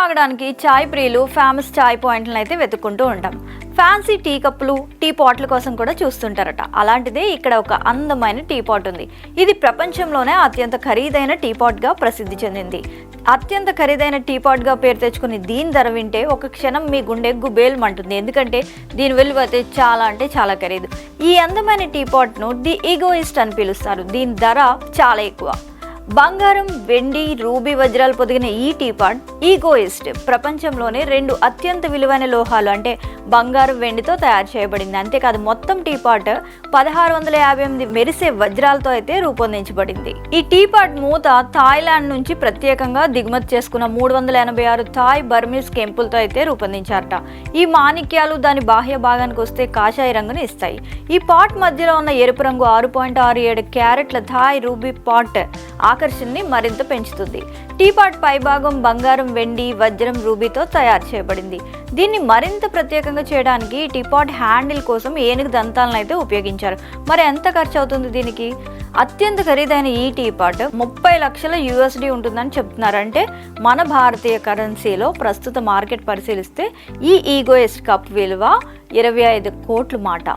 తాగడానికి చాయ్ ప్రియులు ఫేమస్ చాయ్ పాయింట్లను అయితే వెతుక్కుంటూ ఉంటాం. ఫ్యాన్సీ టీ కప్పులు, టీ పాట్ల కోసం కూడా చూస్తుంటారట. అలాంటిదే ఇక్కడ ఒక అందమైన టీ పాట్ ఉంది. ఇది ప్రపంచంలోనే అత్యంత ఖరీదైన టీ పాట్గా ప్రసిద్ధి చెందింది. అత్యంత ఖరీదైన టీ పాట్గా పేరు తెచ్చుకుని దీని ధర వింటే ఒక క్షణం మీ గుండె గుబేల్మంటుంది. ఎందుకంటే దీని విలువ అయితే చాలా అంటే చాలా ఖరీదు. ఈ అందమైన టీ పాట్ను ది ఈగోయిస్ట్ అని పిలుస్తారు. దీని ధర చాలా ఎక్కువ. బంగారం, వెండి, రూబీ వజ్రాలు పొదిగిన ఈ టీపాట్ ఈగోయిస్ట్ ప్రపంచంలోనే 2 అత్యంత విలువైన లోహాలు అంటే బంగారం, వెండితో తయారు చేయబడింది. అంతేకాదు మొత్తం టీపాట్ 1658 మెరిసే వజ్రాలతో అయితే రూపొందించబడింది. ఈ టీపాట్ మూత థాయిలాండ్ నుంచి ప్రత్యేకంగా దిగుమతి చేసుకున్న 386 థాయ్ బర్మీస్ కెంపులతో అయితే రూపొందించారట. ఈ మాణిక్యాలు దాని బాహ్య భాగానికి వస్తే కాషాయ రంగును ఇస్తాయి. ఈ పాట్ మధ్యలో ఉన్న ఎరుపు రంగు 6.67 క్యారెట్ల థాయ్ రూబీ పాట్ ఆకర్షణని మరింత పెంచుతుంది. టీపాట్ పైభాగం బంగారం, వెండి, వజ్రం, రూబీతో తయారు చేయబడింది. దీన్ని మరింత ప్రత్యేకంగా చేయడానికి టీపాట్ హ్యాండిల్ కోసం ఏనుగు దంతాలను అయితే ఉపయోగించారు. మరి ఎంత ఖర్చు అవుతుంది దీనికి? అత్యంత ఖరీదైన ఈ టీపాట్ 30 లక్షల USD ఉంటుందని చెప్తున్నారు. అంటే మన భారతీయ కరెన్సీలో ప్రస్తుత మార్కెట్ పరిశీలిస్తే ఈ ఈగోయిస్ట్ కప్ విలువ 25 కోట్ల మాట.